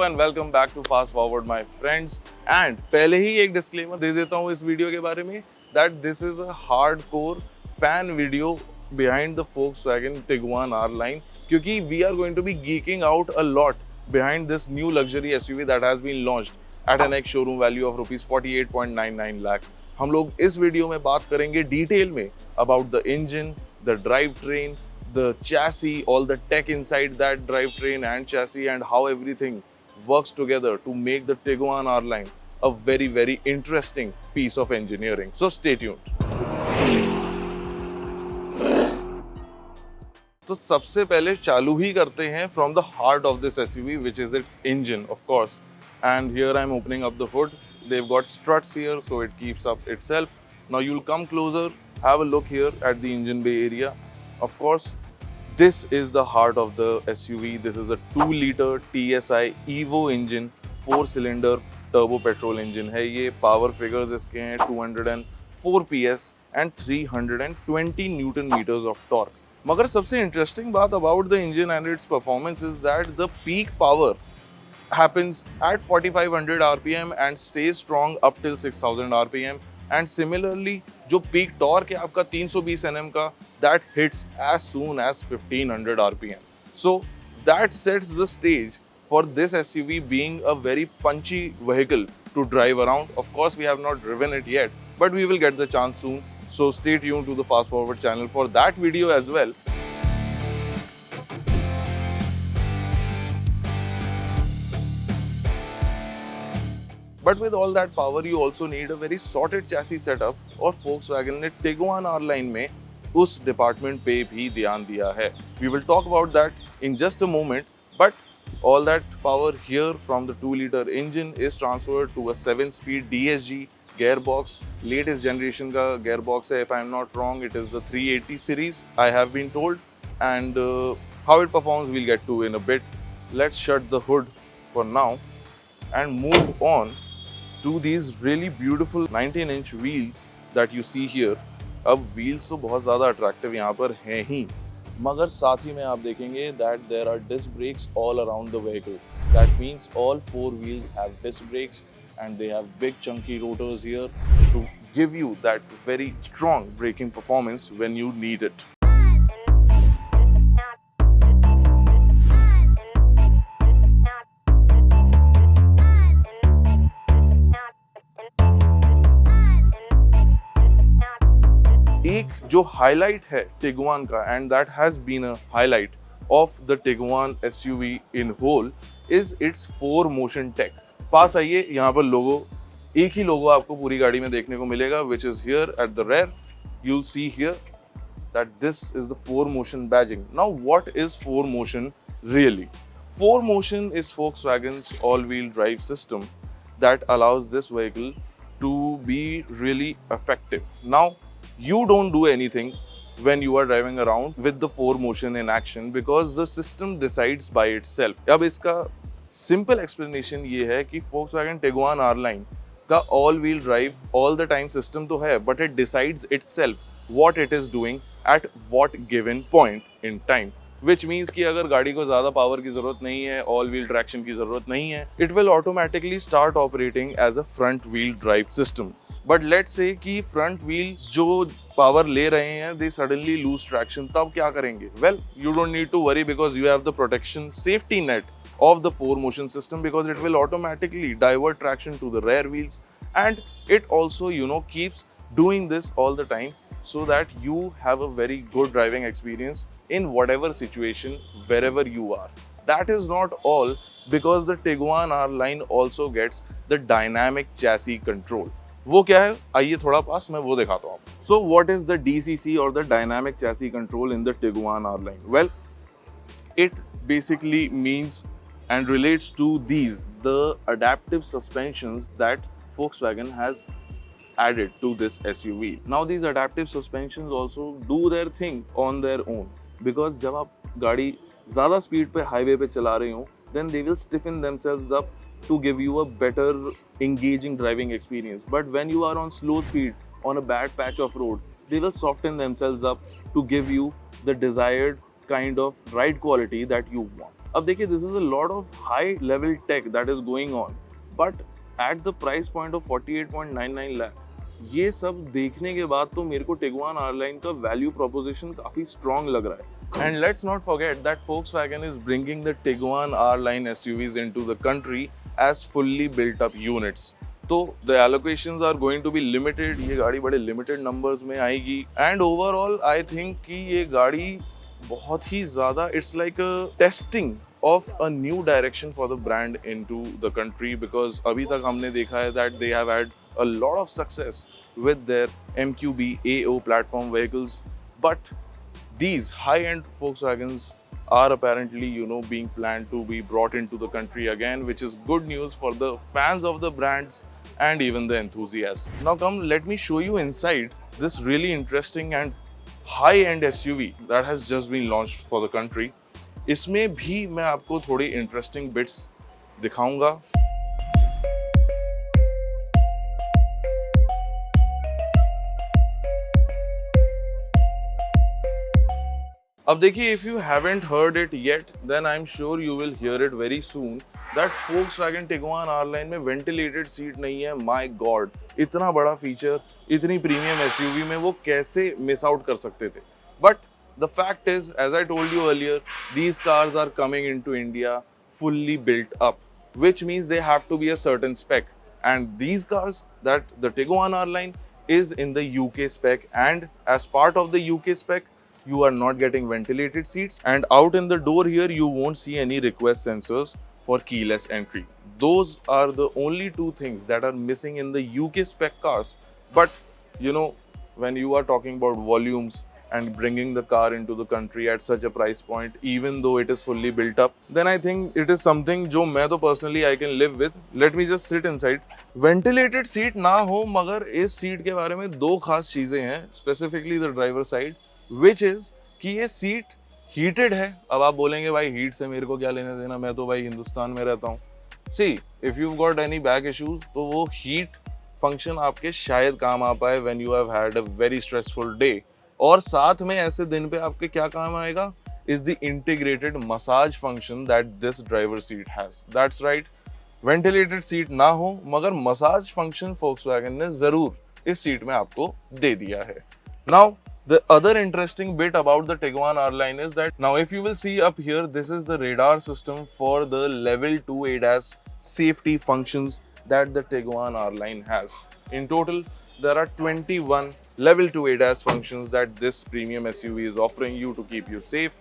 and welcome back to Fast Forward, my friends. And पहले ही एक disclaimer दे देता हूँ इस वीडियो के बारे में that this is a hardcore fan video behind the Volkswagen Tiguan R-Line क्योंकि we are going to be geeking out a lot behind this new luxury SUV that has been launched at an ex-showroom value of rupees 48.99 lakh. हम लोग इस video में बात करेंगे detail में about the engine, the drivetrain, the chassis, all the tech inside that drivetrain and chassis, and how everything works together to make the Tiguan R-Line a very, very interesting piece of engineering. So stay tuned. तो सबसे पहले चालू ही करते हैं from the heart of this SUV, which is its engine, of course. And here I'm opening up the hood. They've got struts here, so it keeps up itself. Now you'll come closer, have a look here at the engine bay area. Of course, this is the heart of the SUV. This is a 2-liter TSI Evo engine, 4-cylinder turbo petrol engine है ये. Power figures इसके हैं 204 PS and 320 Newton meters of torque. मगर सबसे interesting बात about the engine and its performance is that the peak power happens at 4500 RPM and stays strong up till 6000 RPM. And similarly, जो peak torque है आपका 320 Nm का, that hits as soon as 1500 RPM. So that sets the stage for this SUV being a very punchy vehicle to drive around. Of course, we have not driven it yet, but we will get the chance soon. So stay tuned to the Fast Forward channel for that video as well. But with all that power, you also need a very sorted chassis setup और Volkswagen ने Tiguan R-Line में उस department पे भी ध्यान दिया है. We will talk about that in just a moment, but all that power here from the 2-liter engine is transferred to a 7-speed DSG gearbox. Latest generation का gearbox है, if I am not wrong, it is the 380 series, I have been told. And how it performs, we'll get to in a bit. Let's shut the hood for now and move on to these really beautiful 19-inch wheels that you see here. अब wheels तो बहुत ज़्यादा attractive यहाँ पर हैं ही, मगर साथ ही में आप देखेंगे that there are disc brakes all around the vehicle. That means all 4 wheels have disc brakes and they have big chunky rotors here to give you that very strong braking performance when you need it. एक जो highlight है Tiguan का, and that has been a highlight of the Tiguan SUV in whole, is its 4 motion tech. पास आइए, यहाँ पर लोगो, एक ही लोगो आपको पूरी गाड़ी में देखने को मिलेगा, which is here at the rear. You'll see here that this is the 4 motion badging. Now what is 4 motion really? 4 motion is Volkswagen's all-wheel drive system that allows this vehicle to be really effective. Now you don't do anything when you are driving around with the 4 motion in action because the system decides by itself. अब इसका simple explanation ये है कि Volkswagen Tiguan R-Line का all wheel drive all the time system तो है, but it decides itself what it is doing at what given point in time. Which means कि अगर गाड़ी को ज़्यादा पावर की ज़रूरत नहीं है, all wheel traction की ज़रूरत नहीं है, it will automatically start operating as a front wheel drive system. But let's say कि front wheels जो power ले रहे हैं, they suddenly lose traction, तब क्या करेंगे? Well, you don't need to worry because you have the protection safety net of the 4 motion system because it will automatically divert traction to the rear wheels, and it also, keeps doing this all the time so that you have a very good driving experience in whatever situation, wherever you are. That is not all, because the Tiguan R-Line also gets the dynamic chassis control. वो क्या है? आइए थोड़ा पास, मैं वो दिखाता हूँ. So what is the DCC or the dynamic chassis control in the Tiguan R-Line? Well, it basically means and relates to these, the adaptive suspensions that Volkswagen has added to this SUV. Now these adaptive suspensions also do their thing on their own, because जब आप गाड़ी ज़्यादा speed पे highway पे चला रहे हो, then they will stiffen themselves up to give you a better engaging driving experience. But when you are on slow speed on a bad patch of road, they will soften themselves up to give you the desired kind of ride quality that you want. अब देखिए, this is a lot of high level tech that is going on, but at the price point of 48.99 lakh, ये सब देखने के बाद तो मेरे को टिगुआन आर-लाइन का वैल्यू प्रोपोजिशन काफी स्ट्रॉन्ग लग रहा है. And let's not forget that Volkswagen is bringing the Tiguan R-Line SUVs into the country as fully built up units. तो the allocations are going to be limited. ये गाड़ी बड़े limited numbers में आएगी. And overall, I think कि ये गाड़ी बहुत ही ज़्यादा it's like a testing of a new direction for the brand into the country, because अभी तक हमने देखा है that they have had a lot of success with their MQB AO platform vehicles, but these high-end Volkswagens are apparently, being planned to be brought into the country again, which is good news for the fans of the brands and even the enthusiasts. Now come, let me show you inside this really interesting and high-end SUV that has just been launched for the country. इसमें भी मैं आपको थोड़ी interesting bits दिखाऊंगा. अब देखिए, if you haven't heard it yet, then I'm sure you will hear it very soon. That Volkswagen Tiguan R-Line में ventilated seat नहीं है. My God, इतना बड़ा फीचर इतनी प्रीमियम SUV में वो कैसे मिस आउट कर सकते थे? But the fact is, as I told you earlier, these cars are coming into India fully built up, which means they have to be a certain spec. And these cars, that the Tiguan R-Line is in the UK-Spec, and as part of the UK-Spec, you are not getting ventilated seats, and out in the door here you won't see any request sensors for keyless entry. Those are the only two things that are missing in the UK spec cars. But when you are talking about volumes and bringing the car into the country at such a price point, even though it is fully built up, then I think it is something जो मैं तो personally I can live with. Let me just sit inside. Ventilated seat ना हो, मगर इस seat के बारे में दो खास चीजें हैं, specifically the driver side, which is कि ये सीट हीटेड है. अब आप बोलेंगे भाई हीट से मेरे को क्या लेना देना, मैं तो भाई हिंदुस्तान में रहता हूँ. See if you got any back issues, तो वो हीट फंक्शन आपके शायद काम आ पाए when you have had a very stressful day. और साथ में ऐसे दिन पे आपके क्या काम आएगा is the integrated massage function that this driver seat has. That's right, ventilated seat ना हो मगर मसाज फंक्शन Volkswagen ने जरूर इस सीट में आपको दे दिया है. Now the other interesting bit about the Tiguan R-Line is that now if you will see up here, this is the radar system for the level 2 ADAS safety functions that the Tiguan R-Line has. In total, there are 21 level 2 ADAS functions that this premium SUV is offering you to keep you safe.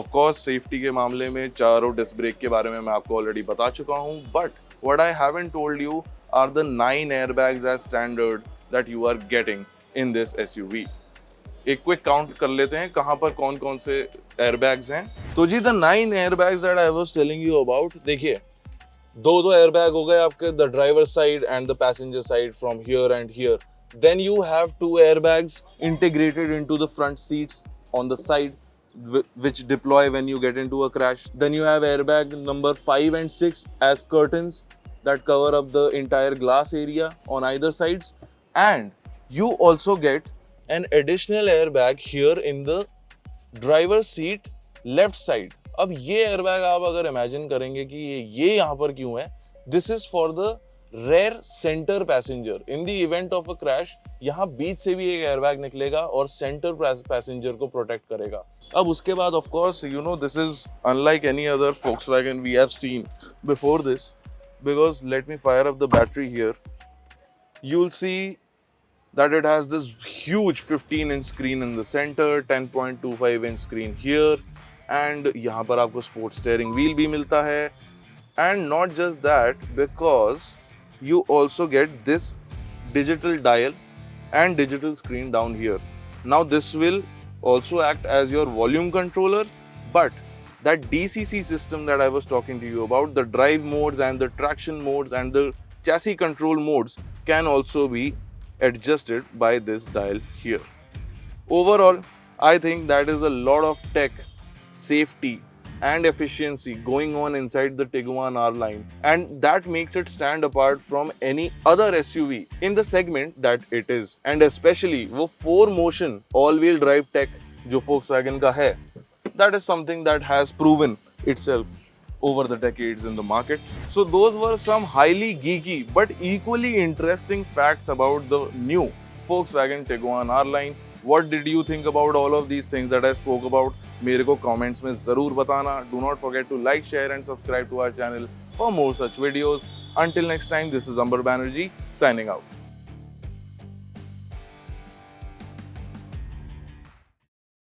Of course, safety के मामले में चारों disc brake के बारे में मैं आपको already बता चुका हूँ, but what I haven't told you are the 9 airbags as standard that you are getting in this SUV. एक क्विक काउंट कर लेते हैं कहां पर कौन कौन से एयरबैग्स हैं. तो जी, the 9 airbags that I was telling you about, देखिए दो एयरबैग हो गए आपके, the driver side and the passenger side from here and here. Then you have 2 airbags integrated into the front seats on the side which deploy when you get into a crash. Then you have airbag number 5 and 6 as curtains that cover up the entire glass area on either sides, and you also get an additional airbag here in the driver's seat left side. अब ये airbag आप अगर imagine करेंगे कि ये यहाँ पर क्यों है, this is for the rear center passenger. In the event of a crash, यहाँ बीच से भी एक airbag निकलेगा और center passenger को protect करेगा. अब उसके बाद of course this is unlike any other Volkswagen we have seen before this, because let me fire up the battery here. You'll see that it has this huge 15-inch screen in the center, 10.25-inch screen here, and यहाँ पर आपको sports steering wheel भी मिलता है. And not just that, because you also get this digital dial and digital screen down here. Now this will also act as your volume controller, but that DCC system that I was talking to you about, the drive modes and the traction modes and the chassis control modes, can also be adjusted by this dial here. Overall, I think that is a lot of tech, safety and efficiency going on inside the Tiguan R-Line, and that makes it stand apart from any other SUV in the segment that it is. And especially वो 4Motion all-wheel drive tech जो Volkswagen का है, that is something that has proven itself over the decades in the market. So those were some highly geeky but equally interesting facts about the new Volkswagen Tiguan R-Line. What did you think about all of these things that I spoke about? मेरे को comments में ज़रूर बताना. Do not forget to like, share and subscribe to our channel for more such videos. Until next time, this is Amber Banerjee signing out.